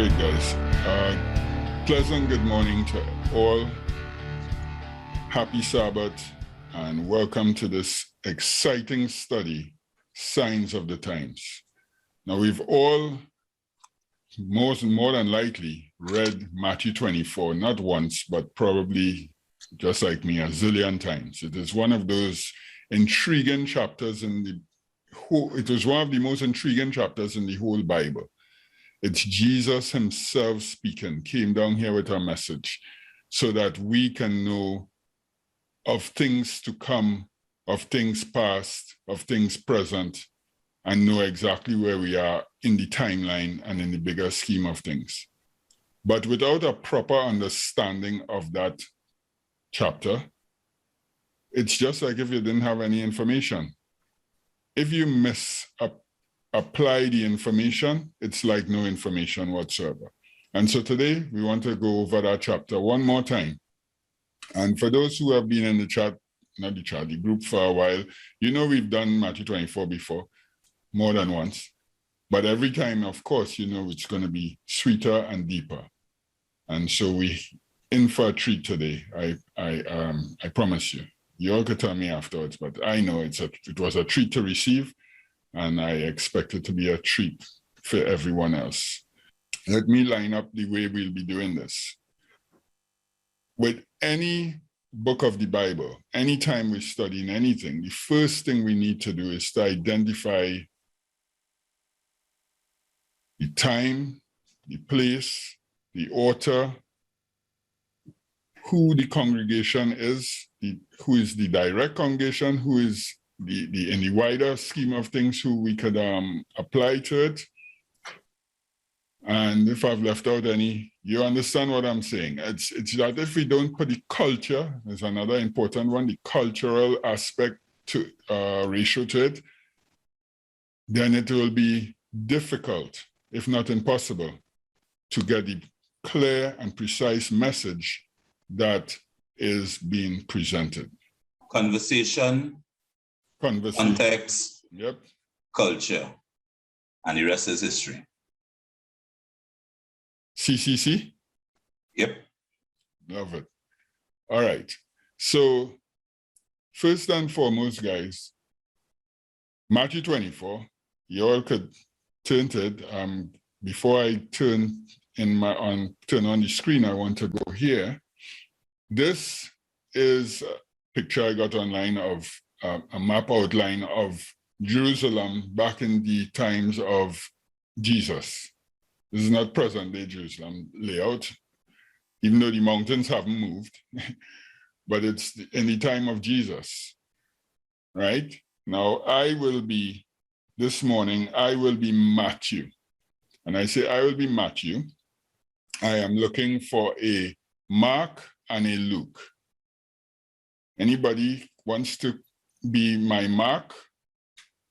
Great, guys. Pleasant good morning to all. Happy Sabbath, and welcome to this exciting study, Signs of the Times. Now, we've all, more than likely, read Matthew 24, not once, but probably, just like me, a zillion times. It is one of those intriguing chapters in the whole, it was one of the most intriguing chapters in the whole Bible. It's Jesus himself speaking, came down here with a message so that we can know of things to come, of things past, of things present, and know exactly where we are in the timeline and in the bigger scheme of things. But without a proper understanding of that chapter, it's just like if you didn't have any information. If you apply the information, it's like no information whatsoever. And so today we want to go over that chapter one more time. And for those who have been in the chat, not the chat, the group for a while, you know we've done Matthew 24 before, more than once. But every time, of course, you know it's going to be sweeter and deeper. And so we in for a treat today. I promise you. You all could tell me afterwards, but I know it was a treat to receive, and I expect it to be a treat for everyone else. Let me line up the way we'll be doing this. With any book of the Bible, anytime we're studying anything, the first thing we need to do is to identify the time, the place, the author, who the congregation is, who is the direct congregation, who is in the wider scheme of things, who we could apply to it. And if I've left out any, you understand what I'm saying. It's that if we don't put the culture, there's another important one, the cultural aspect to ratio to it, then it will be difficult, if not impossible, to get the clear and precise message that is being presented. Conversation, context, yep, culture, and the rest is history. CCC? Yep. Love it. All right. So first and foremost, guys, Matthew 24, you all could turn to it. Before I turn on the screen, I want to go here. This is a picture I got online of a map outline of Jerusalem back in the times of Jesus. This is not present-day Jerusalem layout, even though the mountains haven't moved, but it's in the time of Jesus, right? Now, this morning, I will be Matthew. And I say I will be Matthew. I am looking for a Mark and a Luke. Anybody wants to be my Mark,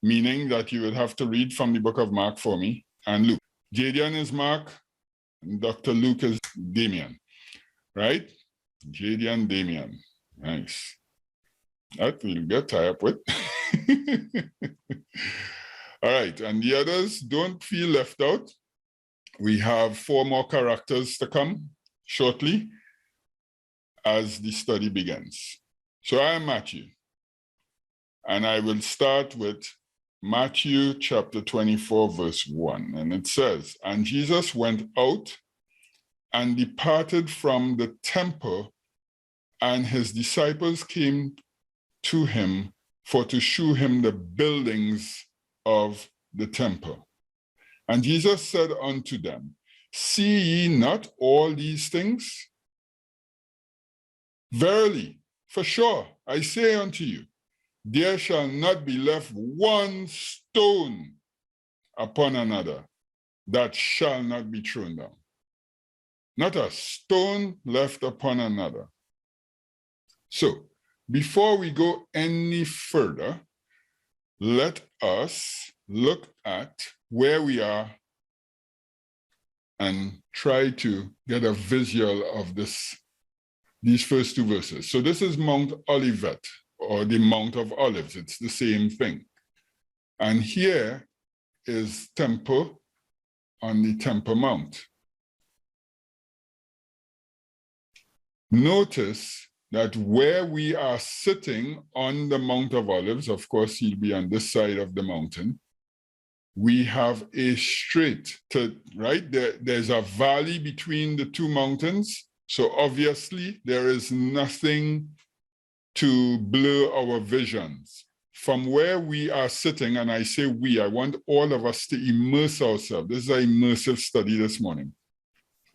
meaning that you would have to read from the book of Mark for me, and Luke. Jadian is Mark, and Dr. Luke is Damien, right? Jadian, Damien, nice. That we'll get tied up with. All right, and the others, don't feel left out. We have 4 more characters to come shortly as the study begins. So I am Matthew, and I will start with Matthew chapter 24, verse 1, and it says, "And Jesus went out and departed from the temple, and his disciples came to him for to shew him the buildings of the temple. And Jesus said unto them, See ye not all these things? Verily, for sure, I say unto you, there shall not be left one stone upon another that shall not be thrown down. Not a stone left upon another." So, before we go any further, let us look at where we are and try to get a visual of these first 2 verses. So this is Mount Olivet, or the Mount of Olives. It's the same thing. And here is temple on the Temple Mount. Notice that where we are sitting on the Mount of Olives, of course, he'll be on this side of the mountain, we have a strait, right? There's a valley between the two mountains. So obviously there is nothing to blur our visions. From where we are sitting, and I say we, I want all of us to immerse ourselves. This is an immersive study this morning.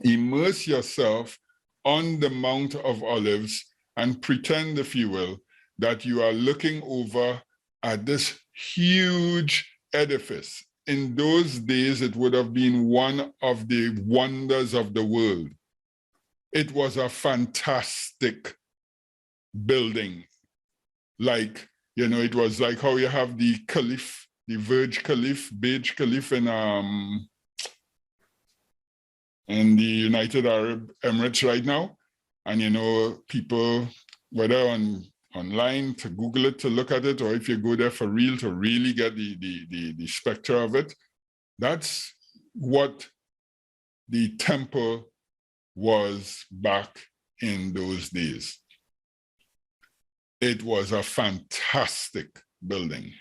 Immerse yourself on the Mount of Olives and pretend, if you will, that you are looking over at this huge edifice. In those days, it would have been one of the wonders of the world. It was a fantastic building. Like, you know, it was like how you have the Caliph, the Burj Khalifa in the United Arab Emirates right now. And, you know, people, whether online to Google it, to look at it, or if you go there for real to really get the spectre of it, that's what the temple was back in those days. It was a fantastic building.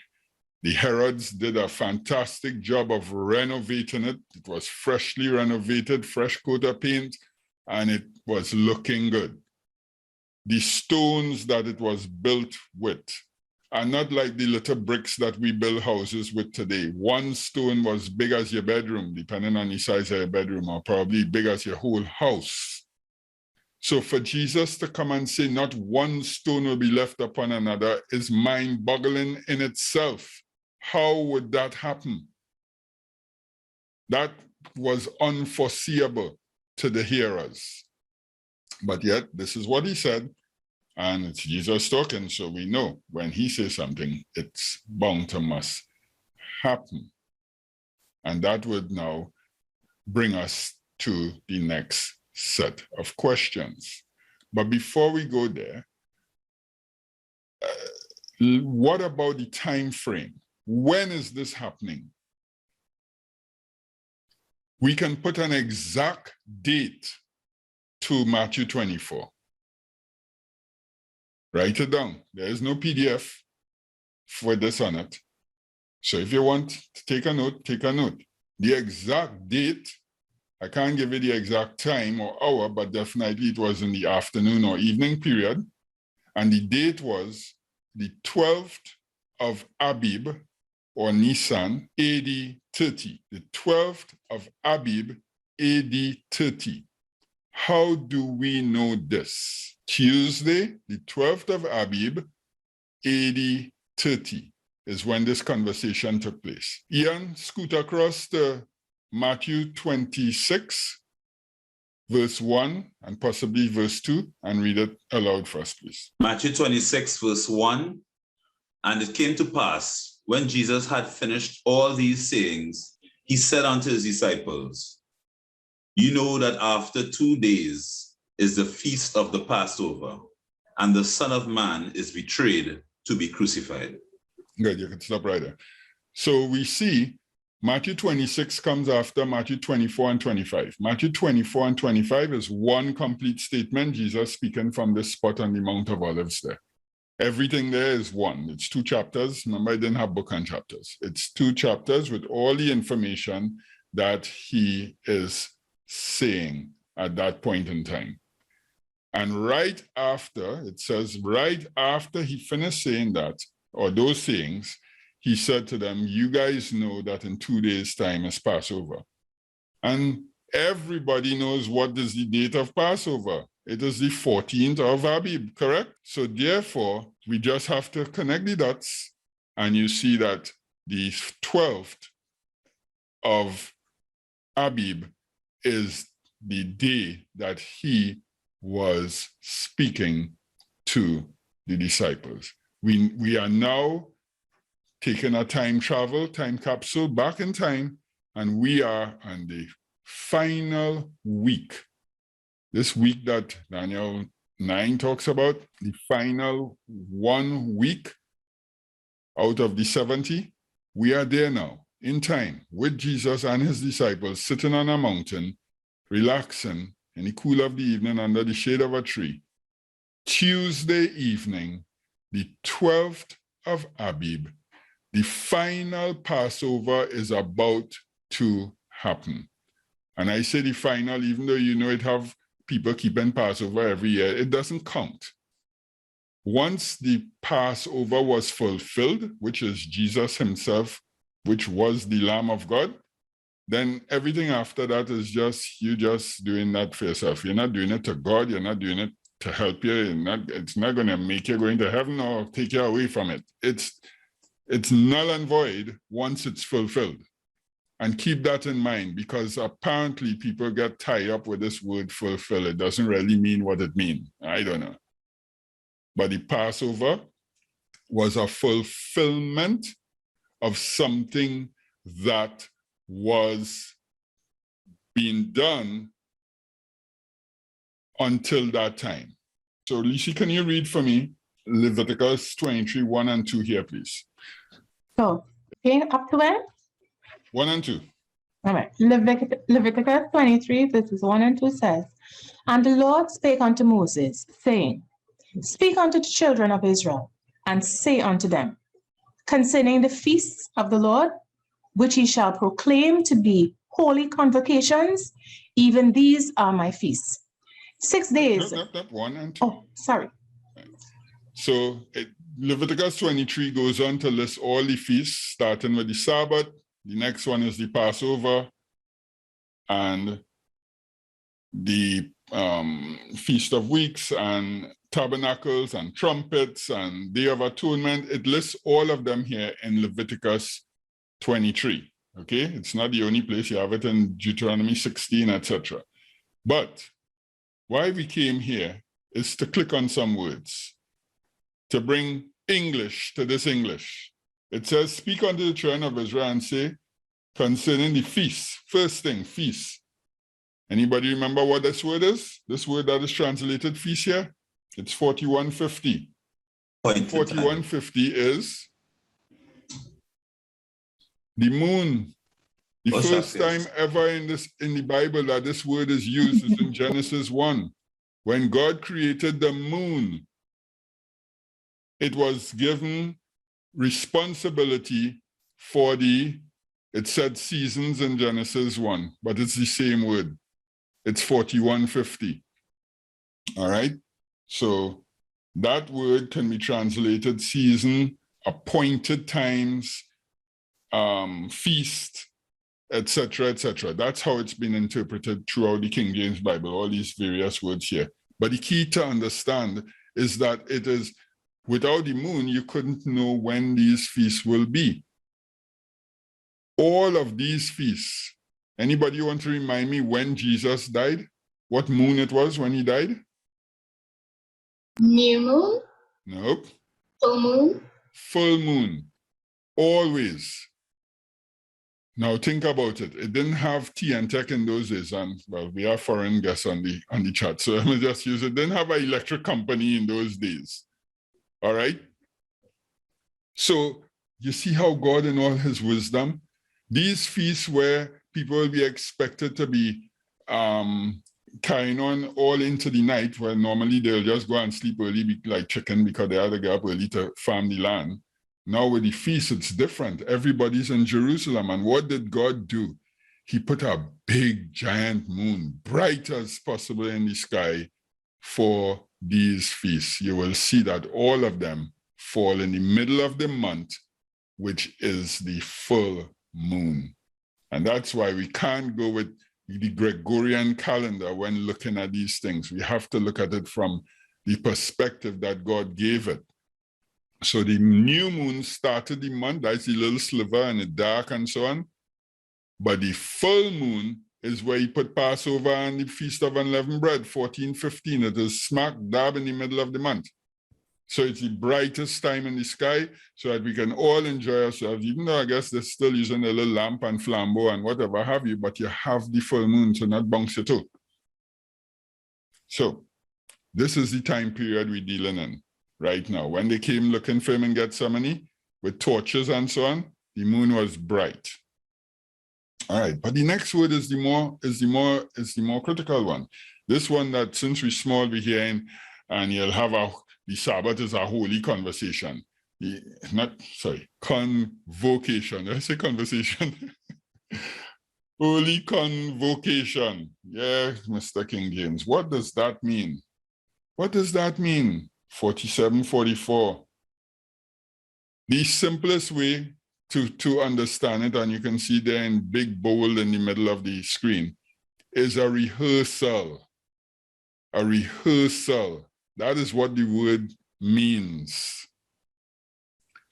The Herods did a fantastic job of renovating it. It was freshly renovated, fresh coat of paint, and it was looking good. The stones that it was built with are not like the little bricks that we build houses with today. One stone was big as your bedroom, depending on the size of your bedroom, or probably big as your whole house. So for Jesus to come and say not one stone will be left upon another is mind-boggling in itself. How would that happen? That was unforeseeable to the hearers. But yet, this is what he said, and it's Jesus talking, so we know when he says something, it's bound to must happen. And that would now bring us to the next set of questions. But before we go there, what about the time frame? When is this happening? We can put an exact date to Matthew 24. Write it down. There is no PDF for this on it. So if you want to take a note, take a note. The exact date, I can't give you the exact time or hour, but definitely it was in the afternoon or evening period. And the date was the 12th of Abib or Nisan, AD 30. The 12th of Abib, AD 30. How do we know this? Tuesday, the 12th of Abib, AD 30 is when this conversation took place. Ian, scoot across to Matthew 26, verse 1, and possibly verse 2, and read it aloud for us, please. Matthew 26, verse 1, and it came to pass, when Jesus had finished all these sayings, he said unto his disciples, you know that after 2 days is the feast of the Passover, and the Son of Man is betrayed to be crucified. Good, you can stop right there. So we see Matthew 26 comes after Matthew 24 and 25. Matthew 24 and 25 is one complete statement, Jesus speaking from this spot on the Mount of Olives there. Everything there is one. It's 2 chapters. Remember, I didn't have book and chapters. It's 2 chapters with all the information that he is saying at that point in time. And right after, it says, right after he finished saying that, or those sayings, he said to them, you guys know that in 2 days' time is Passover. And everybody knows what is the date of Passover. It is the 14th of Abib, correct? So therefore, we just have to connect the dots, and you see that the 12th of Abib is the day that he was speaking to the disciples. We are now taking a time capsule back in time, and we are on the final week. This week that Daniel 9 talks about, the final 1 week out of the 70, we are there now in time with Jesus and his disciples sitting on a mountain, relaxing in the cool of the evening under the shade of a tree, Tuesday evening, the 12th of Abib, the final Passover is about to happen. And I say the final, even though you know it have people keeping Passover every year, it doesn't count. Once the Passover was fulfilled, which is Jesus himself, which was the Lamb of God, then everything after that is just, you just doing that for yourself. You're not doing it to God, you're not doing it to help you, it's not gonna make you going to heaven or take you away from it. It's null and void once it's fulfilled. And keep that in mind, because apparently people get tied up with this word fulfill. It doesn't really mean what it means. I don't know. But the Passover was a fulfillment of something that was being done until that time. So, Lishi, can you read for me Leviticus 23, 1 and 2 here, please? So, okay, up to where? 1 and 2. All right. Leviticus 23, verses 1 and 2 says, And the Lord spake unto Moses, saying, Speak unto the children of Israel, and say unto them, concerning the feasts of the Lord, which ye shall proclaim to be holy convocations, even these are my feasts. 6 days. No, 1 and 2. Oh, sorry. So Leviticus 23 goes on to list all the feasts, starting with the Sabbath. The next one is the Passover and the Feast of Weeks and Tabernacles and Trumpets and Day of Atonement. It lists all of them here in Leviticus 23, okay? It's not the only place. You have it in Deuteronomy 16, etc. But why we came here is to click on some words, to bring English to this English. It says, speak unto the children of Israel and say, concerning the feasts. First thing, feasts. Anybody remember what this word is? This word that is translated feast here? It's 4150. 4150 is the moon. The first time ever in the Bible that this word is used is in Genesis 1. When God created the moon, it was given responsibility for it said seasons in Genesis 1, but it's the same word. It's 4150. All right? So that word can be translated season, appointed times, feast, etc., etc. That's how it's been interpreted throughout the King James Bible, all these various words here. But the key to understand is that it is, without the moon, you couldn't know when these feasts will be. All of these feasts. Anybody want to remind me when Jesus died? What moon it was when he died? New moon? Nope. Full moon? Full moon. Always. Now think about it. It didn't have tea and tech in those days, and well, we have foreign guests on the chat, so let me just use it. Didn't have an electric company in those days. All right. So you see how God in all his wisdom, these feasts where people will be expected to be carrying on all into the night, where normally they'll just go and sleep early like chicken because they had to get up early to farm the land. Now with the feast, it's different. Everybody's in Jerusalem. And what did God do? He put a big giant moon, bright as possible in the sky for these feasts. You will see that all of them fall in the middle of the month, which is the full moon. And that's why we can't go with the Gregorian calendar when looking at these things. We have to look at it from the perspective that God gave it. So the new moon started the month, that's the little sliver and the dark and so on. But the full moon is where he put Passover and the Feast of Unleavened Bread, 14:15. It is smack dab in the middle of the month. So it's the brightest time in the sky so that we can all enjoy ourselves, even though I guess they're still using a little lamp and flambeau and whatever have you, but you have the full moon to not bounce your toe. So this is the time period we're dealing in right now. When they came looking for him in Gethsemane with torches and so on, the moon was bright. All right, but the next word is the more critical one. This one that since we're small, we're hearing and you'll have the Sabbath is a holy conversation. Convocation. Did I say conversation? Holy convocation. Yeah, Mr. King James. What does that mean? What does that mean? 4744. The simplest way to understand it, and you can see there in big bold in the middle of the screen, is a rehearsal. A rehearsal. That is what the word means.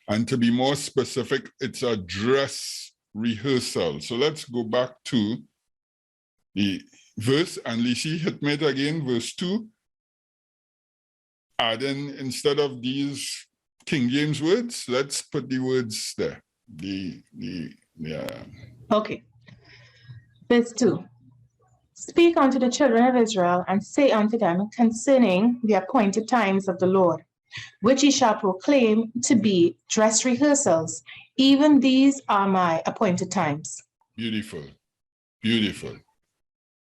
And to be more specific, it's a dress rehearsal. So let's go back to the verse, and Lisi, hit me again, verse 2. Add in, instead of these King James words, let's put the words there. Okay. Verse 2. Speak unto the children of Israel, and say unto them concerning the appointed times of the Lord, which ye shall proclaim to be dress rehearsals. Even these are my appointed times. Beautiful. Beautiful.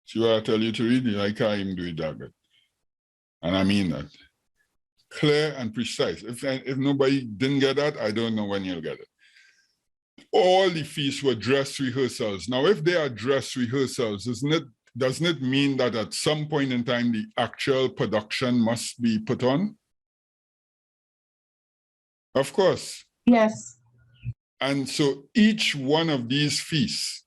See what I tell you to read? I can't even do it that good. And I mean that. Clear and precise. If nobody didn't get that, I don't know when you'll get it. All the feasts were dress rehearsals. Now, if they are dress rehearsals, doesn't it mean that at some point in time, the actual production must be put on? Of course. Yes. And so each one of these feasts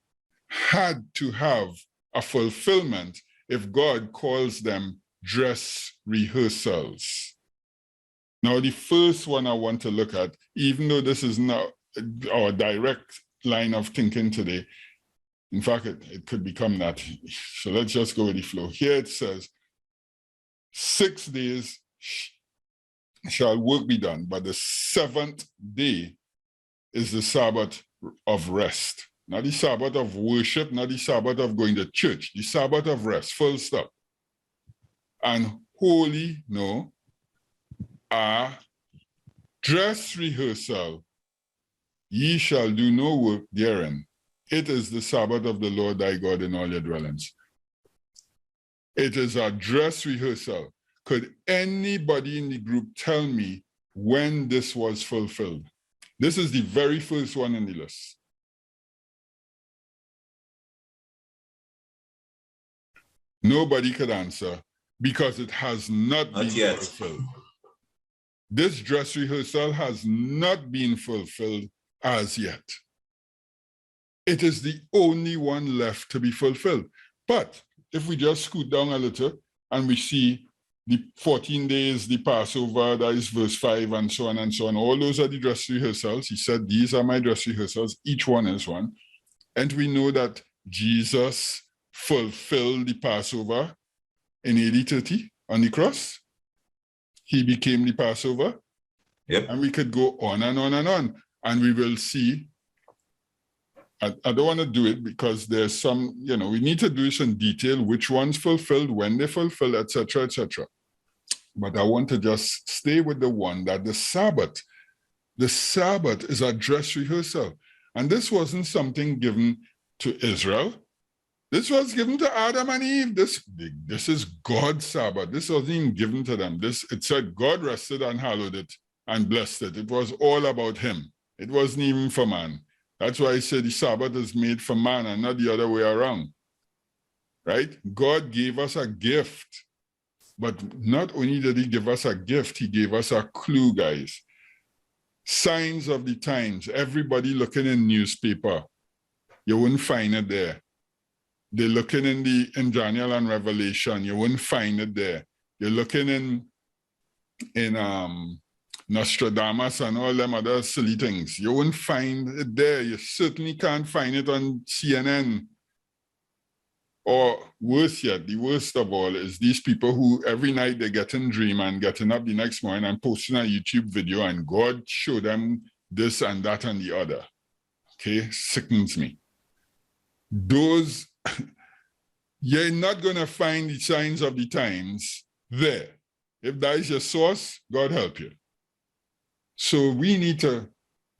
had to have a fulfillment if God calls them dress rehearsals. Now, the first one I want to look at, even though this is not our direct line of thinking today, in fact, it could become that. So let's just go with the flow. Here it says, 6 days shall work be done, but the 7th day is the Sabbath of rest. Not the Sabbath of worship, not the Sabbath of going to church, the Sabbath of rest, full stop. And holy, no, a dress rehearsal, ye shall do no work therein. It is the Sabbath of the Lord thy God in all your dwellings. It is a dress rehearsal. Could anybody in the group tell me when this was fulfilled? This is the very first one in the list. Nobody could answer because it has not been fulfilled. This dress rehearsal has not been fulfilled as yet. It is the only one left to be fulfilled. But if we just scoot down a little and we see the 14 days, the Passover, that is verse 5, and so on and so on, all those are the dress rehearsals. He said, these are my dress rehearsals. Each one is one. And we know that Jesus fulfilled the Passover in AD 30 on the cross. He became the Passover. Yep. And we could go on and on and on. And we will see. I don't want to do it because there's some, we need to do this in detail, which ones fulfilled, when they fulfilled, etc., etc. But I want to just stay with the one that the Sabbath is a dress rehearsal. And this wasn't something given to Israel. This was given to Adam and Eve. This is God's Sabbath. This wasn't even given to them. It said God rested and hallowed it and blessed it. It was all about him. It wasn't even for man. That's why I say the Sabbath is made for man and not the other way around, right? God gave us a gift, but not only did he give us a gift, he gave us a clue, guys. Signs of the times. Everybody looking in newspaper, you wouldn't find it there. They're looking in Daniel and Revelation, you wouldn't find it there. You're looking in Nostradamus and all them other silly things. You won't find it there. You certainly can't find it on CNN. Or worse yet, the worst of all is these people who every night they get in dream and getting up the next morning and posting a YouTube video and God showed them this and that and the other. Okay, sickens me. Those, you're not going to find the signs of the times there. If that is your source, God help you. So we need to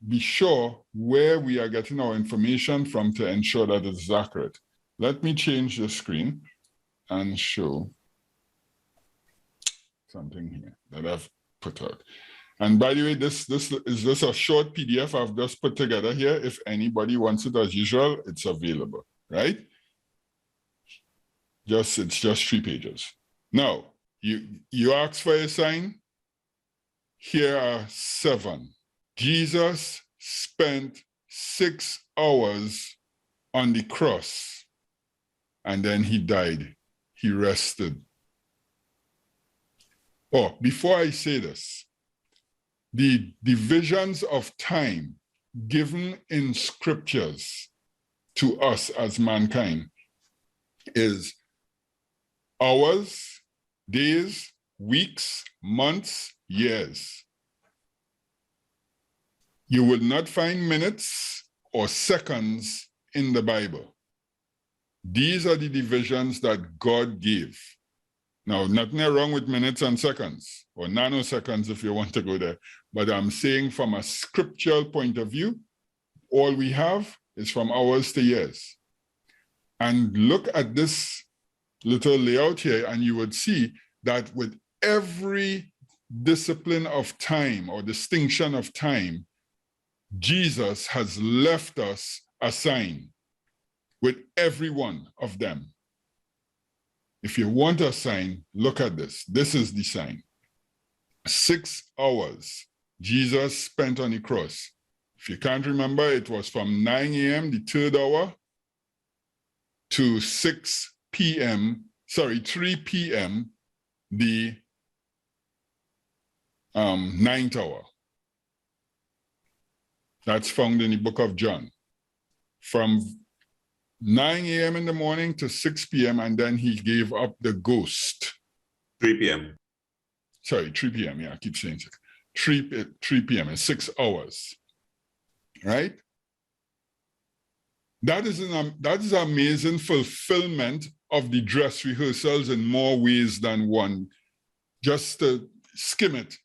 be sure where we are getting our information from to ensure that it's accurate. Let me change the screen and show. something here that I've put out. And by the way, this is just a short PDF I've just put together here. If anybody wants it as usual, it's available, right? It's just 3 pages. Now, you ask for a sign. Here are 7. Jesus spent 6 hours on the cross, and then he died. He rested. Oh, before I say this, the divisions of time given in scriptures to us as mankind is hours, days, weeks, months, years. You will not find minutes or seconds in the Bible. These are the divisions that God gave. Now, nothing wrong with minutes and seconds, or nanoseconds if you want to go there, but I'm saying from a scriptural point of view, all we have is from hours to years. And look at this little layout here, and you would see that with every discipline of time or distinction of time, Jesus has left us a sign with every one of them. If you want a sign, look at this. This is the sign. 6 hours Jesus spent on the cross. If you can't remember, it was from 9 a.m., the 3rd hour, to 3 p.m., the 9th hour. That's found in the book of John. From 9 a.m. in the morning to 6 p.m., and then he gave up the ghost. 3 p.m. Sorry, 3 p.m. Yeah, I keep saying 6. 3 p.m. is 6 hours, right? That is an amazing fulfillment of the dress rehearsals in more ways than one. Just to skim it,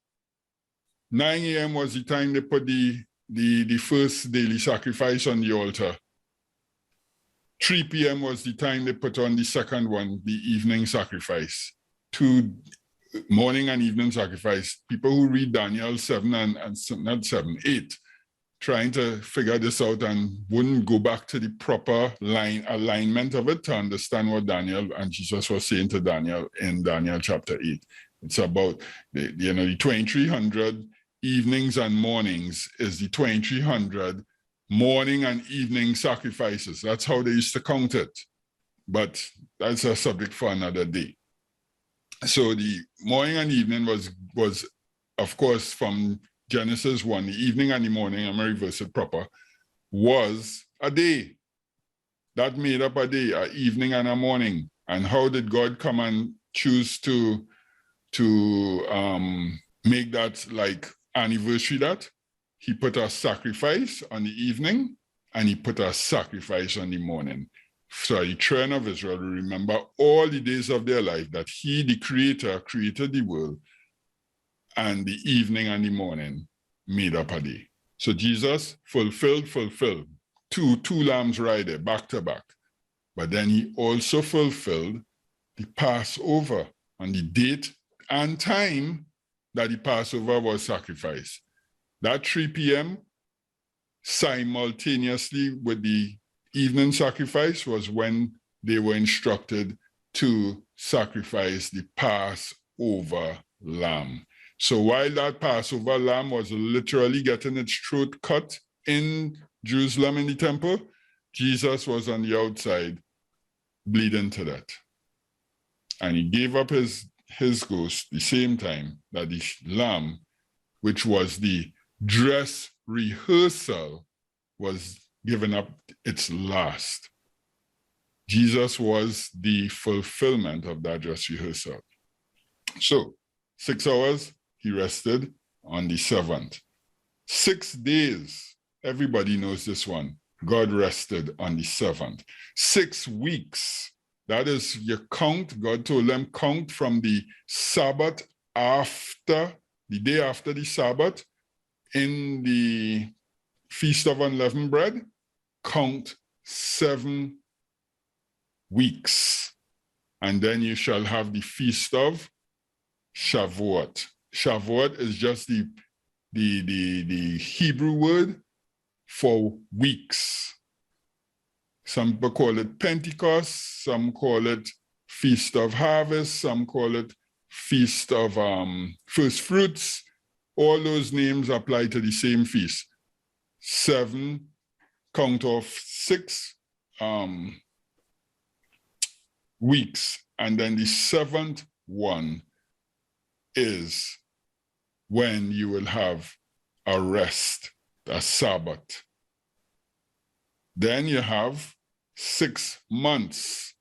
9 a.m. was the time they put the first daily sacrifice on the altar. 3 p.m. was the time they put on the second one, the evening sacrifice. 2 morning and evening sacrifice. People who read Daniel 7 and not 7, 8, trying to figure this out and wouldn't go back to the proper alignment of it to understand what Daniel and Jesus was saying to Daniel in Daniel chapter 8. It's about the 2300 evenings and mornings is the 2300 morning and evening sacrifices. That's how they used to count it. But that's a subject for another day. So the morning and evening was of course, from Genesis 1, the evening and the morning, I'm going to reverse it proper, was a day. That made up a day, an evening and a morning. And how did God come and choose to make that like anniversary that? He put a sacrifice on the evening and he put a sacrifice on the morning. So the children of Israel will remember all the days of their life that he, the creator, created the world, and the evening and the morning made up a day. So Jesus fulfilled. Two lambs right there, back to back. But then he also fulfilled the Passover on the date and time that the Passover was sacrificed. That 3 p.m. simultaneously with the evening sacrifice was when they were instructed to sacrifice the Passover lamb. So while that Passover lamb was literally getting its throat cut in Jerusalem in the temple, Jesus was on the outside bleeding to death. And he gave up his ghost the same time that the lamb, which was the dress rehearsal, was given up its last. Jesus was the fulfillment of that dress rehearsal. So 6 hours, he rested on the 7th. 6 days, everybody knows this one. God rested on the 7th. 6 weeks, that is your count. God told them, count from the Sabbath after, the day after the Sabbath, in the Feast of Unleavened Bread, count 7 weeks. And then you shall have the Feast of Shavuot. Shavuot is just the Hebrew word for weeks. Some people call it Pentecost, some call it Feast of Harvest, some call it Feast of First Fruits. All those names apply to the same feast. 7 count of 6 weeks, and then the 7th one is when you will have a rest, a Sabbath. Then you have 6 months,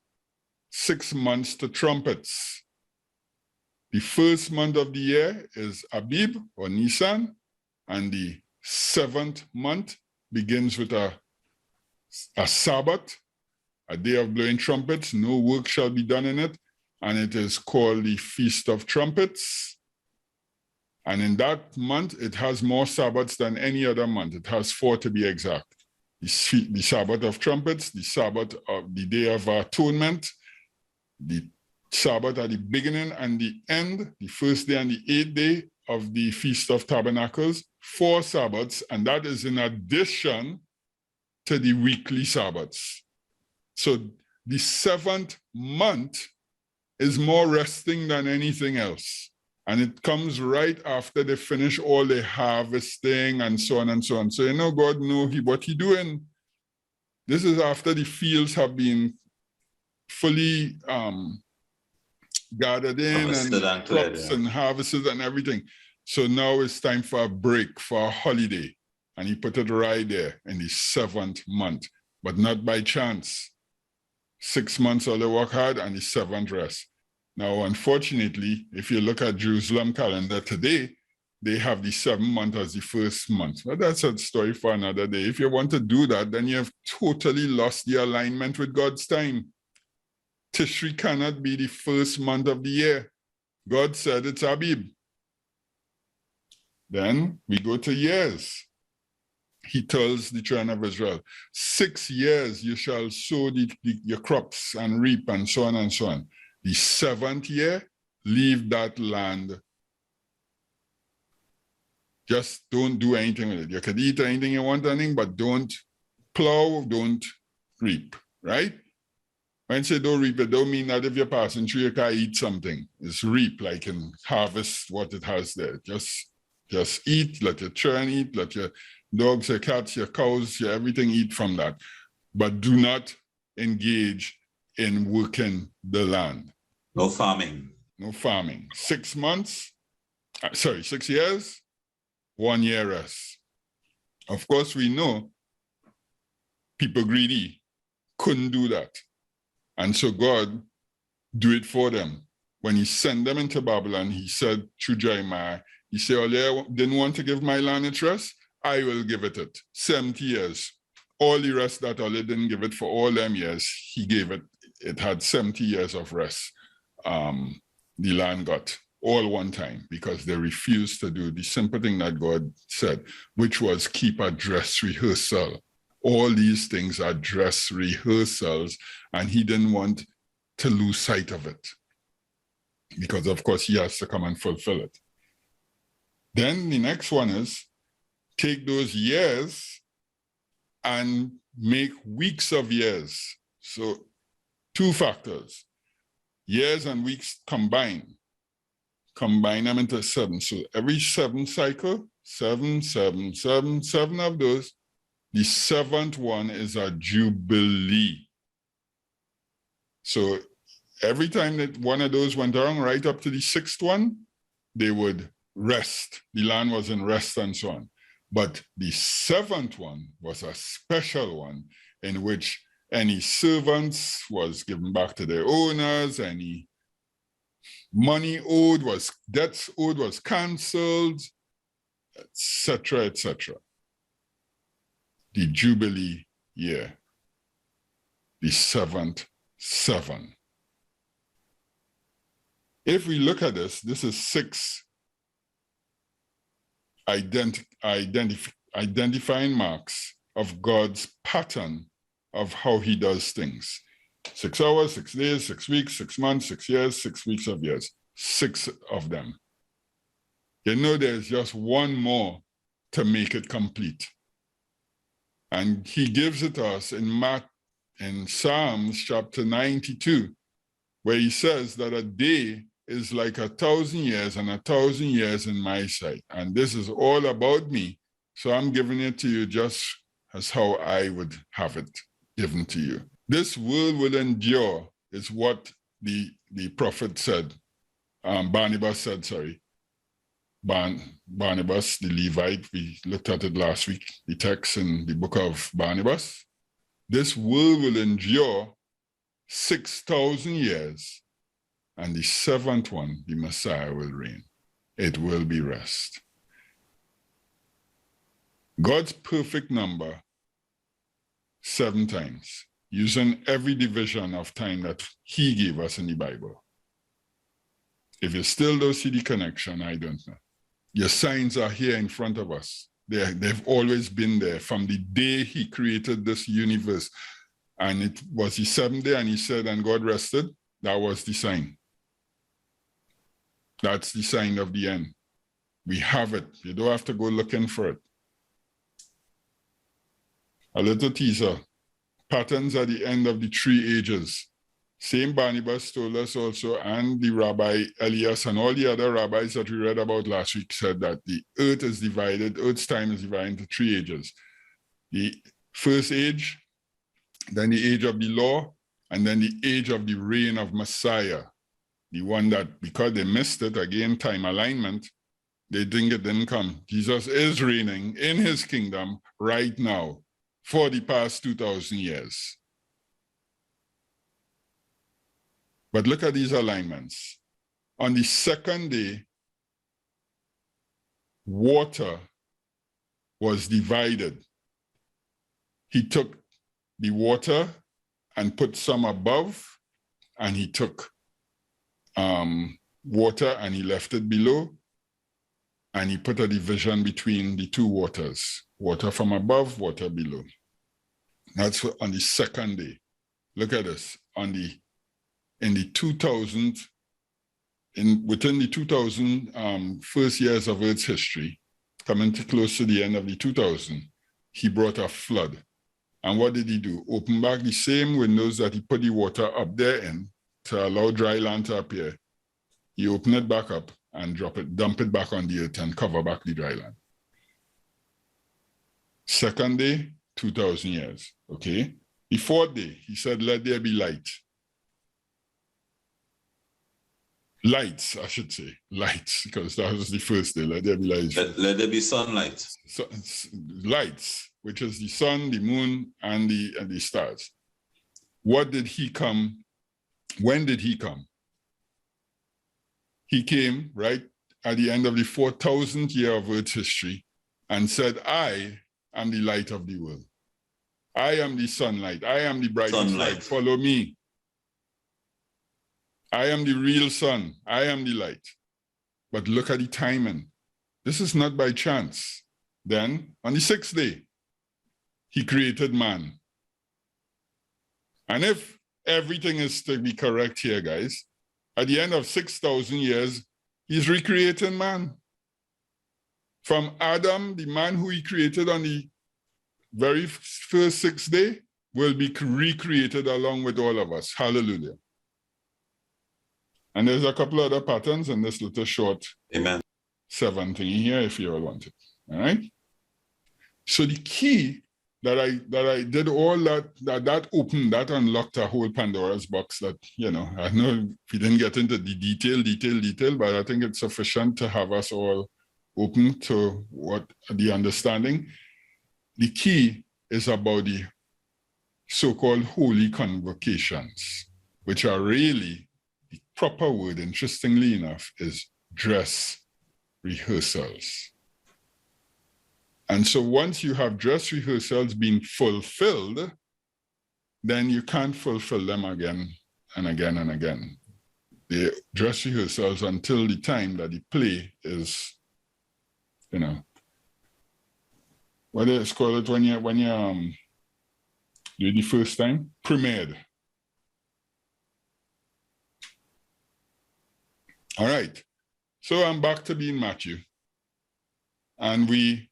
6 months to trumpets. The first month of the year is Abib or Nisan, and the 7th month begins with a Sabbath, a day of blowing trumpets. No work shall be done in it, and it is called the Feast of Trumpets. And in that month, it has more Sabbaths than any other month. It has 4 to be exact. The Sabbath of Trumpets, the Sabbath of the Day of Atonement, the Sabbath at the beginning and the end, the first day and the 8th day of the Feast of Tabernacles, 4 Sabbaths, and that is in addition to the weekly Sabbaths. So the 7th month is more resting than anything else. And it comes right after they finish all the harvesting and so on and so on. So you know, God knows what He's doing. This is after the fields have been fully gathered in and crops and harvested and everything. So now it's time for a break, for a holiday. And He put it right there in the 7th month, but not by chance. 6 months all they work hard and the 7th rest. Now, unfortunately, if you look at Jerusalem calendar today, they have the 7th month as the first month. But that's a story for another day. If you want to do that, then you have totally lost the alignment with God's time. Tishri cannot be the first month of the year. God said it's Abib. Then we go to years. He tells the children of Israel, 6 years you shall sow your crops and reap and so on and so on. The 7th year, leave that land. Just don't do anything with it. You can eat anything you want, but don't plow, don't reap, right? When I say don't reap, it don't mean that if you're passing through, you can eat something. It's reap, like in harvest what it has there. Just eat, let your children eat, let your dogs, your cats, your cows, your everything eat from that. But do not engage in working the land. No farming. No farming. 6 months, 6 years, 1 year rest. Of course, we know people greedy couldn't do that. And so God do it for them. When He sent them into Babylon, He said to Jeremiah, He said, oh, they didn't want to give my land its rest? I will give it 70 years. All the rest that Allah didn't give it for all them years, He gave it. It had 70 years of rest. The land got all one time because they refused to do the simple thing that God said, which was keep a dress rehearsal. All these things are dress rehearsals, and He didn't want to lose sight of it because, of course, He has to come and fulfill it. Then the next one is take those years and make weeks of years. So 2 factors, years and weeks combine them into 7. So every 7 cycle, 7 of those, the 7th one is a jubilee. So every time that one of those went around, right up to the 6th one, they would rest. The land was in rest and so on. But the 7th one was a special one in which any servants was given back to their owners, any debts owed was canceled, etc., etc. The Jubilee year, the 7th 7. If we look at this is 6 identifying marks of God's pattern of how He does things. 6 hours, 6 days, 6 weeks, 6 months, 6 years, 6 weeks of years. 6 of them. You know, there's just one more to make it complete. And he gives it to us in Psalms chapter 92, where he says that a day is like 1,000 years and 1,000 years in my sight. And this is all about me. So I'm giving it to you just as how I would have it given to you. This world will endure is what the prophet said. Barnabas said, sorry. Barnabas, the Levite, we looked at it last week, the text in the book of Barnabas. This world will endure 6,000 years, and the 7th one, the Messiah, will reign. It will be rest. God's perfect number, 7 times, using every division of time that he gave us in the Bible. If you still don't see the connection, I don't know. Your signs are here in front of us. They've always been there from the day he created this universe. And it was the 7th day, and he said, and God rested. That was the sign. That's the sign of the end. We have it. You don't have to go looking for it. A little teaser. Patterns at the end of the 3 ages. Same Barnabas told us also, and the Rabbi Elias and all the other rabbis that we read about last week said that the earth is divided, earth's time is divided into 3 ages. The first age, then the age of the law, and then the age of the reign of Messiah. The one that, because they missed it, again, time alignment, they think it didn't come. Jesus is reigning in his kingdom right now for the past 2,000 years. But look at these alignments. On the 2nd day, water was divided. He took the water and put some above, and he took water and he left it below, and he put a division between the 2 waters, water from above, water below. That's on the 2nd day. Look at this. Within the 2,000 first years of Earth's history, coming close to the end of the 2000, he brought a flood. And what did he do? Open back the same windows that he put the water up there in to allow dry land to appear. He opened it back up and dump it back on the earth and cover back the dry land. 2nd day, 2,000 years, okay? The 4th day, he said, let there be light. Lights, I should say, lights, because that was the 1st day. Let there be lights. Let there be sunlight. So, lights, which is the sun, the moon, and the stars. What did he come? When did he come? He came right at the end of the 4,000th year of Earth's history and said, I am the light of the world. I am the sunlight. I am the brightest light. Follow me. I am the real sun. I am the light. But look at the timing. This is not by chance. Then, on the 6th day, he created man. And if everything is to be correct here, guys, at the end of 6,000 years, he's recreating man. From Adam, the man who he created on the very first 6th day, will be recreated along with all of us. Hallelujah. And there's a couple other patterns in this little short 7 thing here if you all want it. All right. So the key that I did all that opened, that unlocked a whole Pandora's box that, you know, I know we didn't get into the detail, but I think it's sufficient to have us all open to what the understanding. The key is about the so-called holy convocations, which are really, the proper word, interestingly enough, is dress rehearsals. And so once you have dress rehearsals being fulfilled, then you can't fulfill them again and again and again. The dress rehearsals until the time that the play is, you know, what is called it when you do the first time? Premiered. All right. So I'm back to being Mathew. And we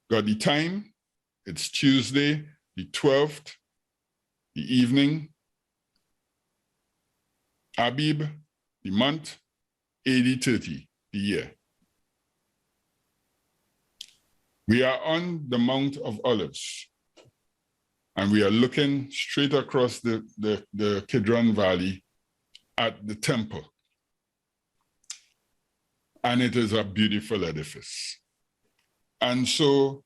got the time. It's Tuesday, the 12th, the evening. Abib, the month, AD 30, the year. We are on the Mount of Olives, and we are looking straight across the Kidron Valley at the temple. And it is a beautiful edifice. And so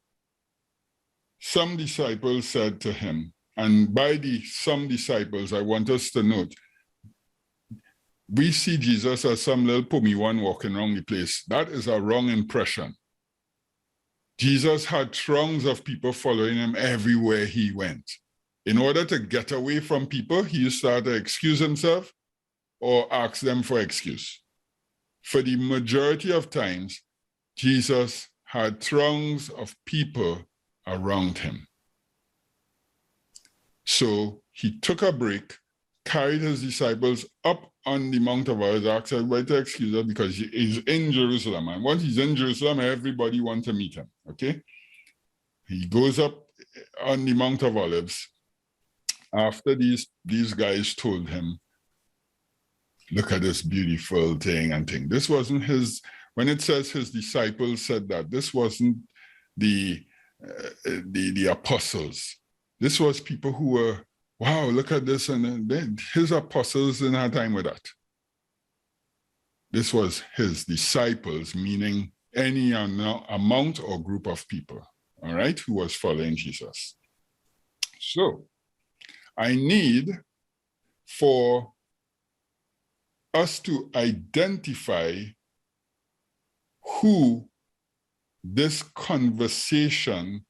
some disciples said to him, and by the some disciples, I want us to note, we see Jesus as some little pummy one walking around the place. That is a wrong impression. Jesus had throngs of people following him everywhere he went. In order to get away from people, he used to either excuse himself or ask them for excuse. For the majority of times, Jesus had throngs of people around him. So he took a break, carried his disciples up on the Mount of Olives, asked everybody to excuse us because he's in Jerusalem. And once he's in Jerusalem, everybody wants to meet him, okay? He goes up on the Mount of Olives after these guys told him, look at this beautiful thing and thing. This wasn't his, when it says his disciples said that, this wasn't the apostles. This was people who were, wow, look at this. And then his apostles didn't have time with that. This was his disciples, meaning any amount or group of people, all right, who was following Jesus. So I need for us to identify who this conversation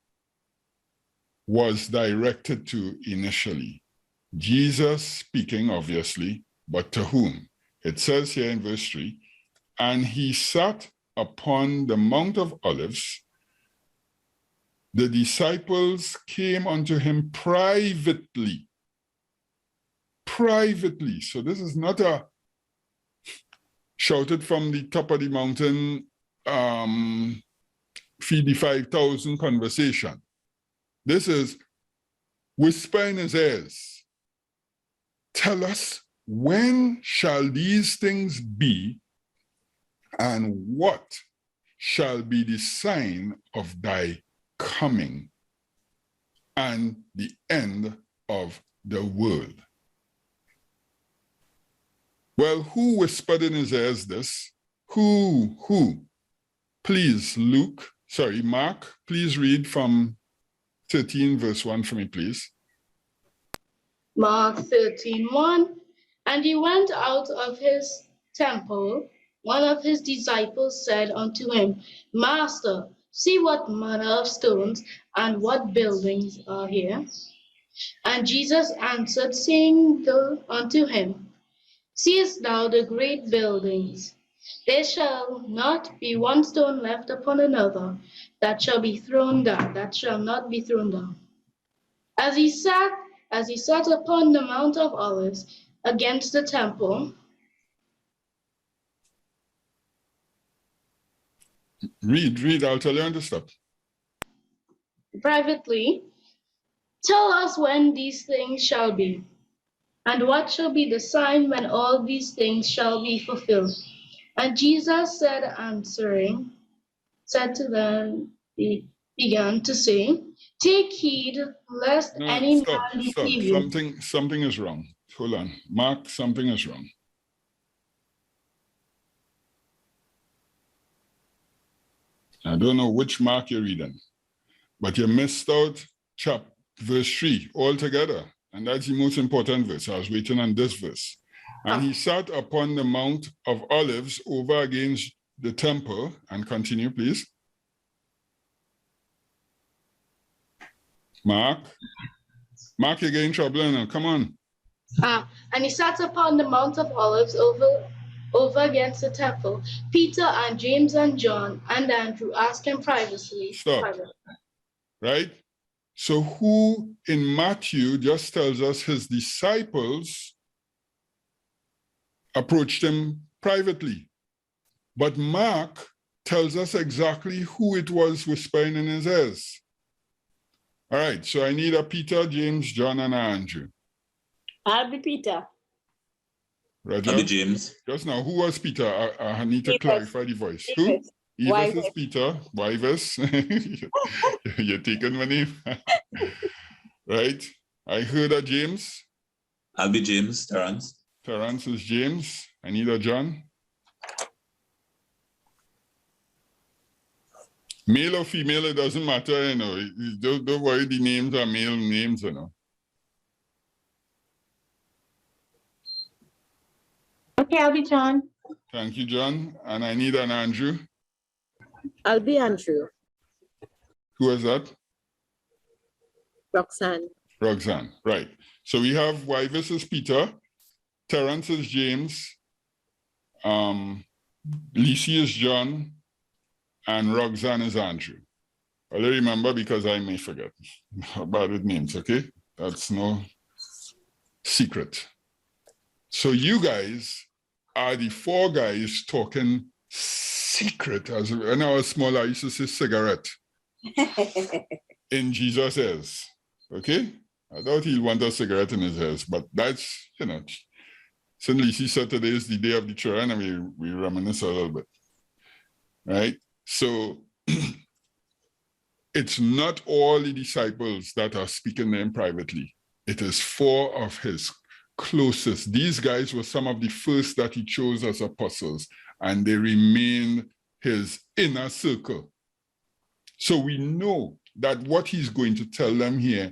was directed to initially. Jesus speaking, obviously, but to whom? It says here in verse 3, and he sat upon the Mount of Olives. The disciples came unto him privately. Privately. So this is not a shouted from the top of the mountain, feed the 5,000 conversation. This is whisper in his ears. Tell us, when shall these things be, and what shall be the sign of thy coming and the end of the world? Well, who whispered in his ears this? Who? Please, Mark, please read from 13 verse 1 for me, please. Mark 13:1. And he went out of his temple. One of his disciples said unto him, Master, see what manner of stones and what buildings are here. And Jesus answered, saying unto him, Seest thou the great buildings? There shall not be one stone left upon another that shall be thrown down, that shall not be thrown down. As he sat upon the Mount of Olives against the temple. Read, I'll tell you when to stop. Privately, tell us when these things shall be, and what shall be the sign when all these things shall be fulfilled. And Jesus said, answering, said to them, he began to say, Take heed lest any man deceive you. Something is wrong. Hold on. Mark, something is wrong. I don't know which Mark you're reading, but you missed out verse 3 altogether. And that's the most important verse. I was waiting on this verse. And he sat upon the Mount of Olives over against the temple. And continue, please. Mark, you're getting trouble now. Come on. And he sat upon the Mount of Olives over against the temple. Peter and James and John and Andrew asked him privately. Stop. Right? So who in Matthew just tells us his disciples approached him privately. But Mark tells us exactly who it was whispering in his ears. All right, so I need a Peter, James, John, and Andrew. I'll be Peter. Roger? I'll be James. Just now, who was Peter? I need to Eves. clarify the voice. Eves. Who? Eves is Wives. Peter. Wives. You're taking my name. Right? I heard a James. I'll be James, Terrence. Terrence is James. I need a John. Male or female, it doesn't matter, you know. Don't worry, the names are male names, you know. Okay, I'll be John. Thank you, John. And I need an Andrew. I'll be Andrew. Who is that? Roxanne. Roxanne, right. So we have Wivis is Peter, Terrence is James, Lisi is John, and Roxanne is Andrew. I'll remember because I may forget about it names, okay? That's no secret. So you guys are the four guys talking secret. As when I was small, I used to say cigarette in Jesus' ears, okay? I thought he'd want a cigarette in his ears, but that's, you know, since Lisi said today is the day of the children, and we reminisce a little bit, right? So it's not all the disciples that are speaking to him privately. It is four of his closest. These guys were some of the first that he chose as apostles, and they remained his inner circle. So we know that what he's going to tell them here,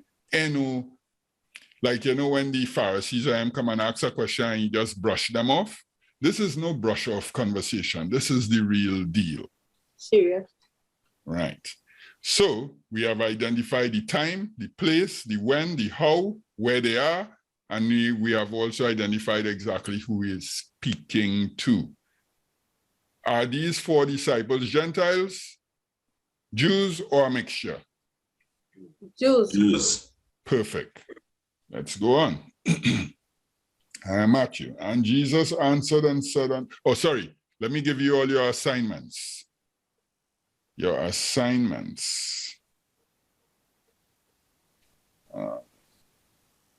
like, when the Pharisees come and ask a question and you just brush them off, this is no brush off conversation. This is the real deal. Serious. Right. So we have identified the time, the place, the when, the how, where they are, and we have also identified exactly who is speaking to. Are these four disciples Gentiles, Jews, or a mixture? Jews. Jews. Perfect. Let's go on. Mathew. And Jesus answered and said, let me give you all your assignments. Your assignments.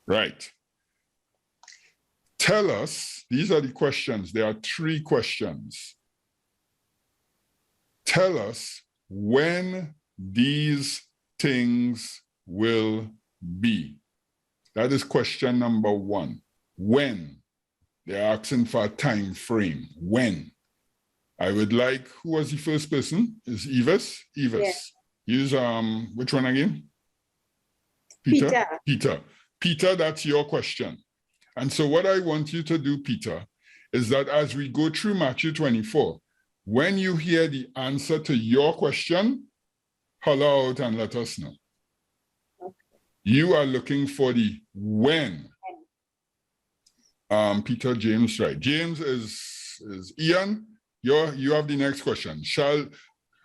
Right. Tell us, these are the questions. There are 3 questions. Tell us when these things will be. That is question number 1. When? They're asking for a time frame. When? I would like, who was the first person? Is Evis? Evis. Yeah. Use which one again? Peter? Peter, that's your question. And so what I want you to do, Peter, is that as we go through Matthew 24, when you hear the answer to your question, holler out and let us know. Okay. You are looking for the when. Peter, James, right. James is Ian. You have the next question.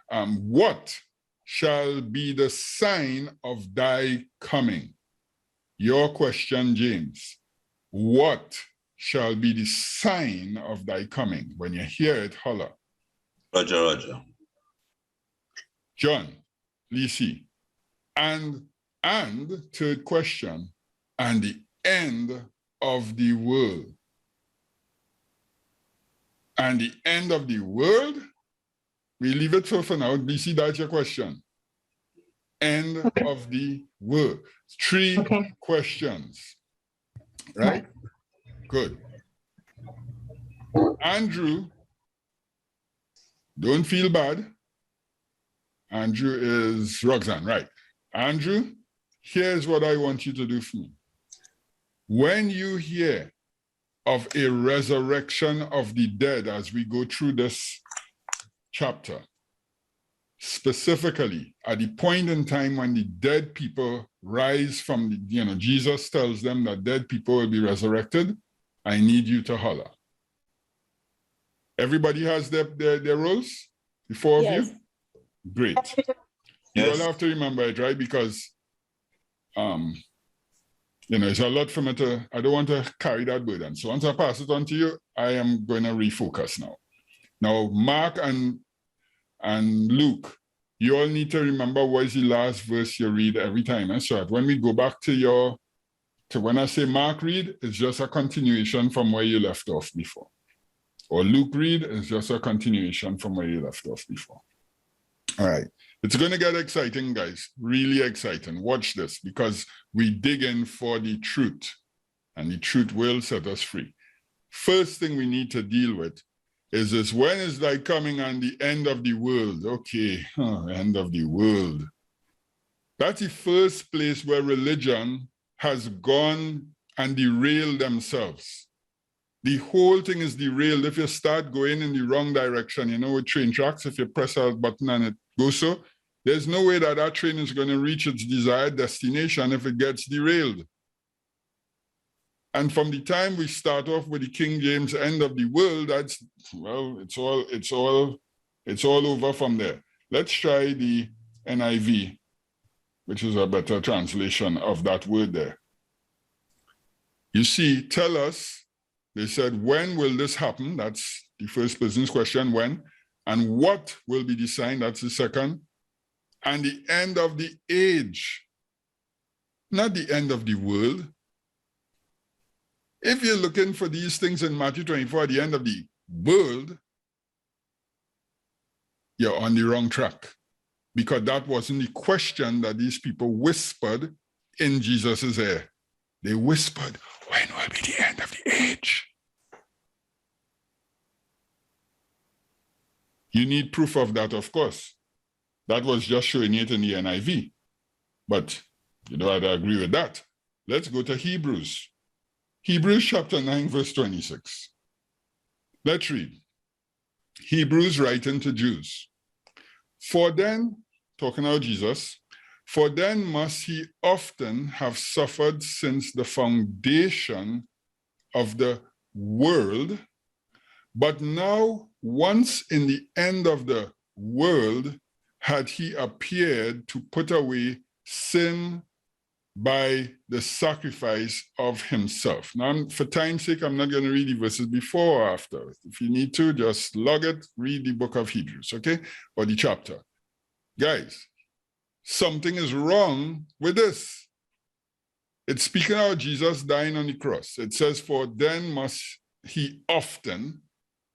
What shall be the sign of thy coming? Your question, James. What shall be the sign of thy coming? When you hear it, holler. Roger. John, Lisi. And third question, and the end of the world. And the end of the world? We leave it for now. Lisi, that's your question. End of the world. 3 questions. Right? Good. Andrew, don't feel bad. Andrew is Roxanne, right? Andrew, here's what I want you to do for me. When you hear of a resurrection of the dead as we go through this chapter, specifically at the point in time when the dead people rise from the, Jesus tells them that dead people will be resurrected, I need you to holler. Everybody has their roles? The 4 of you? Great. Yes. You all have to remember it, right? Because It's a lot for me I don't want to carry that burden. So once I pass it on to you, I am going to refocus now. Now, Mark and Luke, you all need to remember what is the last verse you read every time. So that when we go back to when I say Mark read, it's just a continuation from where you left off before. Or Luke read is just a continuation from where you left off before. All right. It's going to get exciting, guys. Really exciting. Watch this, because we dig in for the truth, and the truth will set us free. First thing we need to deal with is this: when is thy coming and the end of the world? Okay, end of the world. That's the first place where religion has gone and derailed themselves. The whole thing is derailed. If you start going in the wrong direction, with train tracks, if you press a button and it goes so, there's no way that that train is going to reach its desired destination if it gets derailed. And from the time we start off with the King James end of the world, it's all over from there. Let's try the NIV, which is a better translation of that word there. You see, tell us, they said, when will this happen? That's the first person's question, when. And what will be the sign? That's the second. And the end of the age, not the end of the world. If you're looking for these things in Matthew 24, the end of the world, you're on the wrong track, because that wasn't the question that these people whispered in Jesus's ear. They whispered, when will be the end of the age? You need proof of that, of course. That was just showing it in the NIV. But you don't have to agree with that. Let's go to Hebrews. Hebrews chapter 9, verse 26. Let's read. Hebrews writing to Jews. For then, talking about Jesus, for then must he often have suffered since the foundation of the world, but now once in the end of the world had he appeared to put away sin by the sacrifice of himself. Now, for time's sake, I'm not going to read the verses before or after. If you need to, just log it, read the book of Hebrews, okay? Or the chapter. Guys, something is wrong with this. It's speaking about Jesus dying on the cross. It says, for then must he often,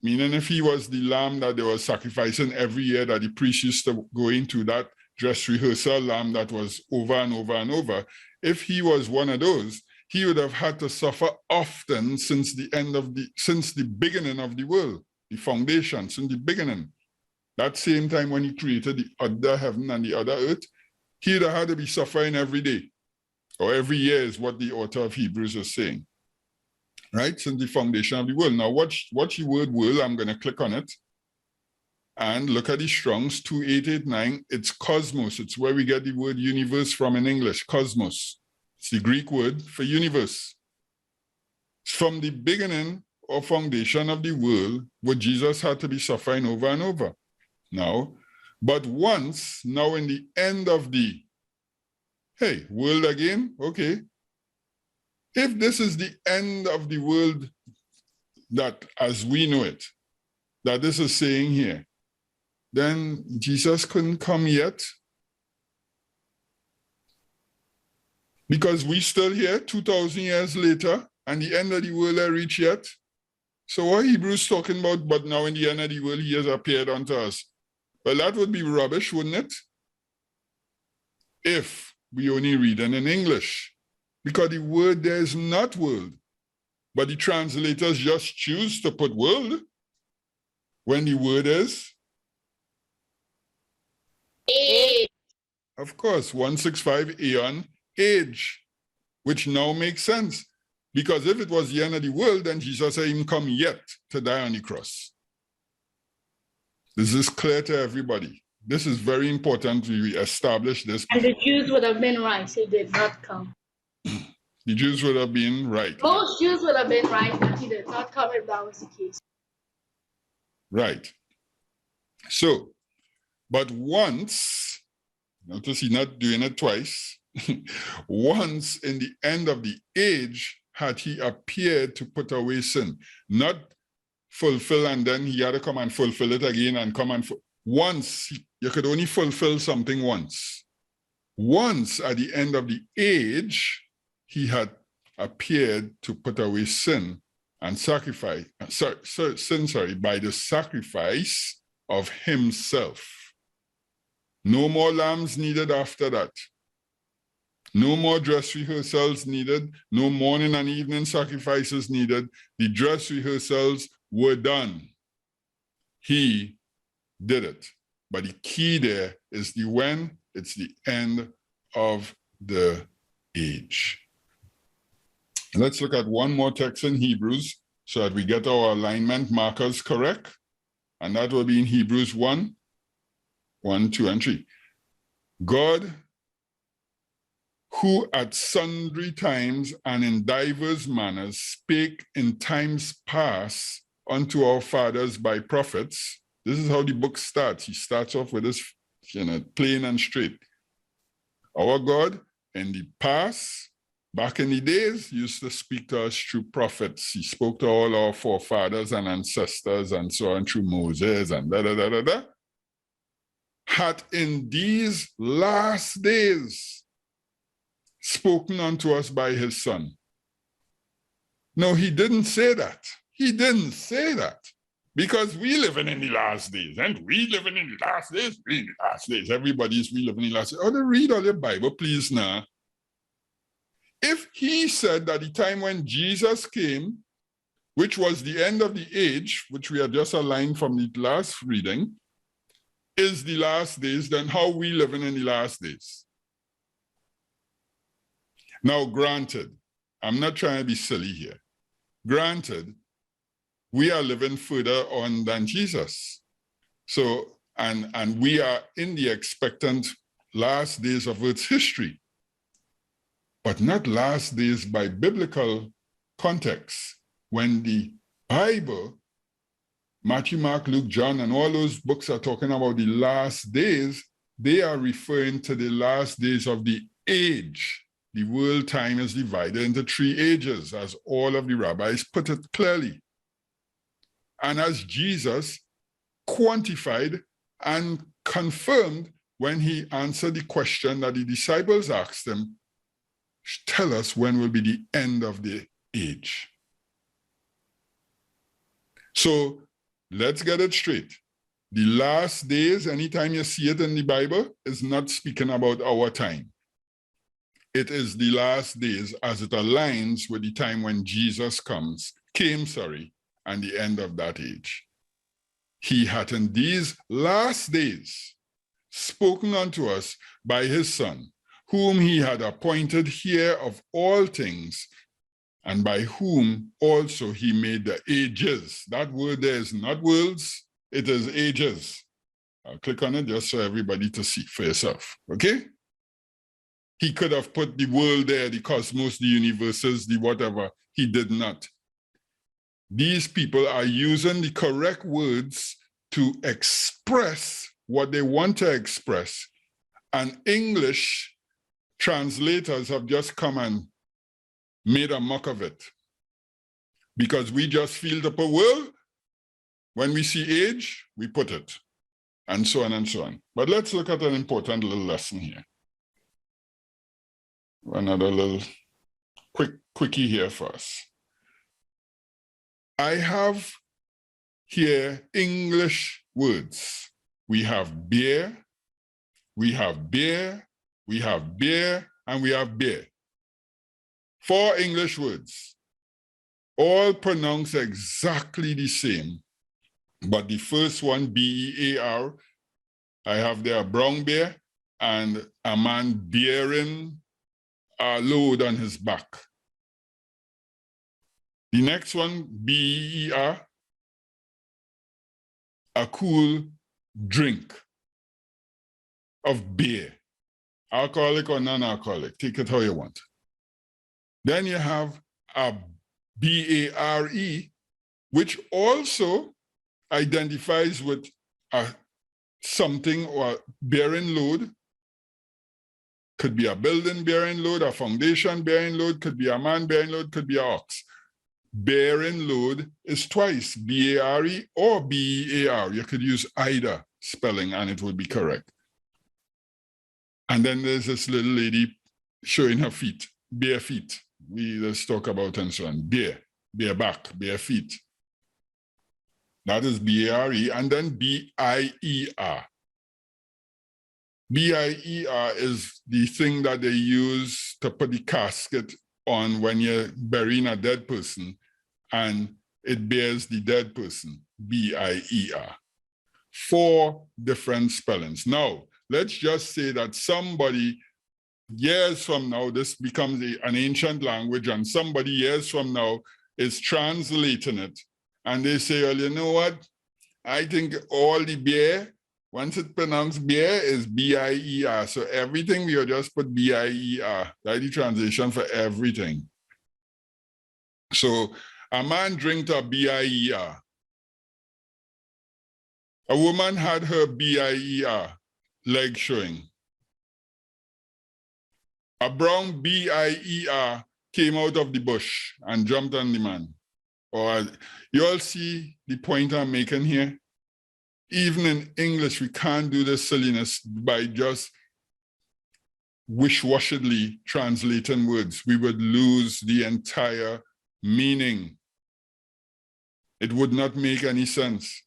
meaning if he was the lamb that they were sacrificing every year that the priest used to go into, that dress rehearsal lamb that was over and over and over, if he was one of those, he would have had to suffer often since the beginning of the world, the foundation, since the beginning. That same time when he created the other heaven and the other earth, he would have had to be suffering every day, or every year is what the author of Hebrews is saying. Right, since the foundation of the world. Now watch the word world. I'm going to click on it and look at the Strong's 2889. It's cosmos. It's where we get the word universe from in English, cosmos. It's the Greek word for universe. From the beginning or foundation of the world, what Jesus had to be suffering over and over. Now, but once, now in the end of the, world again, okay. If this is the end of the world that as we know it, that this is saying here, then Jesus couldn't come yet. Because we still here 2,000 years later, and the end of the world ain't reached yet. So what Hebrews talking about, but now in the end of the world, he has appeared unto us. Well, that would be rubbish, wouldn't it? If we only read it in English. Because the word there is not world, but the translators just choose to put world when the word is Age. Of course, 165 aeon, age, which now makes sense. Because if it was the end of the world, then Jesus hadn't come yet to die on the cross. This is clear to everybody. This is very important we establish this. And the Jews would have been right. He did not come. The Jews would have been right. Most Jews would have been right that he did not come if that was the case. Right. So, but once, notice he's not doing it twice. Once in the end of the age had he appeared to put away sin, not fulfill and then he had to come and fulfill it again and come and once. You could only fulfill something once. Once at the end of the age, he had appeared to put away sin and sacrifice, by the sacrifice of himself. No more lambs needed after that. No more dress rehearsals needed. No morning and evening sacrifices needed. The dress rehearsals were done. He did it. But the key there is the when. It's the end of the age. Let's look at one more text in Hebrews so that we get our alignment markers correct. And that will be in Hebrews 1, 2, and 3. God, who at sundry times and in divers manners spake in times past unto our fathers by prophets. This is how the book starts. He starts off with this, plain and straight. Our God in the past, back in the days, used to speak to us through prophets. He spoke to all our forefathers and ancestors and so on through Moses and Had in these last days spoken unto us by his Son. No, he didn't say that. He didn't say that. Because we living in the last days, and we living in the last days, we in the last days. Everybody's we living in the last days. Oh, read all your Bible, please now. If he said that the time when Jesus came, which was the end of the age, which we had just aligned from the last reading, is the last days, then how are we living in the last days? Now, granted, I'm not trying to be silly here. Granted, we are living further on than Jesus. So, and we are in the expectant last days of Earth's history, but not last days by biblical context. When the Bible, Matthew, Mark, Luke, John, and all those books are talking about the last days, they are referring to the last days of the age. The world time is divided into 3 ages, as all of the rabbis put it clearly. And as Jesus quantified and confirmed when he answered the question that the disciples asked him, tell us when will be the end of the age. So let's get it straight. The last days, anytime you see it in the Bible, is not speaking about our time. It is the last days as it aligns with the time when Jesus came, and the end of that age. He had in these last days spoken unto us by his Son, whom he had appointed heir of all things, and by whom also he made the ages. That word there is not worlds, it is ages. I'll click on it just so everybody to see for yourself, okay? He could have put the world there, the cosmos, the universes, the whatever. He did not. These people are using the correct words to express what they want to express. And English translators have just come and made a mock of it. Because we just feel the world, when we see age, we put it, and so on and so on. But let's look at an important little lesson here. Another little quickie here for us. I have here English words. We have beer, we have beer, we have beer, and we have beer. 4 English words, all pronounced exactly the same, but the first one, B-E-A-R, I have there a brown bear and a man bearing a load on his back. The next one, B-E-R, a cool drink of beer, alcoholic or non-alcoholic, take it how you want. Then you have a B-A-R-E, which also identifies with a something or bearing load, Could be a building bearing load, a foundation bearing load, could be a man bearing load, could be an ox. Bearing load is twice, B-A-R-E or B-E-A-R. You could use either spelling and it would be correct. And then there's this little lady showing her feet, bare feet. We just talk about and so on. Bare back, bare feet. That is B-A-R-E, and then B-I-E-R. B-I-E-R is the thing that they use to put the casket on when you're burying a dead person, and it bears the dead person, B-I-E-R. 4 different spellings. Now, let's just say that somebody years from now, this becomes an ancient language, and somebody years from now is translating it. And they say, well, you know what? I think all the bear, once it's pronounced bear, is B-I-E-R. So everything we will just put B-I-E-R. That's the translation for everything. So a man drank a B-I-E-R. A woman had her B-I-E-R, leg showing. A brown B-I-E-R came out of the bush and jumped on the man. Or you all see the point I'm making here? Even in English, we can't do this silliness by just wish-washedly translating words. We would lose the entire meaning. It would not make any sense.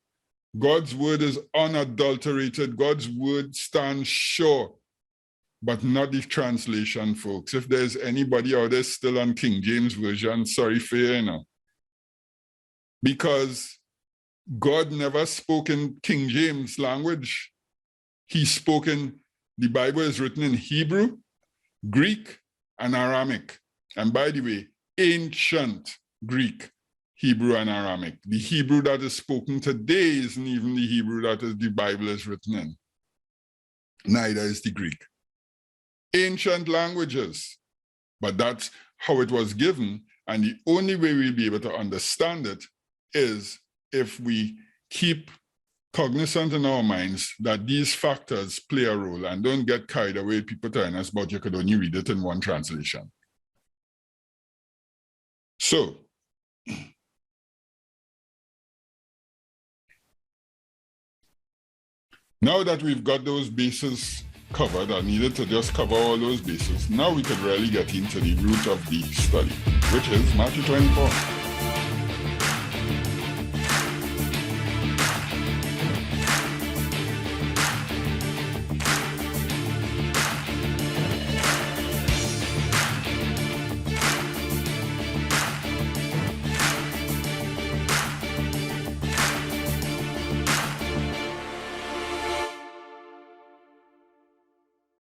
God's word is unadulterated. God's word stands sure, but not the translation, folks. If there's anybody out there still on King James Version, sorry for you, you know. Because God never spoke in King James language. He spoke in, the Bible is written in Hebrew, Greek, and Aramaic. And by the way, ancient Greek, Hebrew, and Aramaic. The Hebrew that is spoken today isn't even the Hebrew that the Bible is written in. Neither is the Greek. Ancient languages, but that's how it was given. And the only way we'll be able to understand it is if we keep cognizant in our minds that these factors play a role, and don't get carried away with people telling us about you could only read it in one translation. So, now that we've got those bases covered, I needed to just cover all those bases, now we could really get into the root of the study, which is Matthew 24.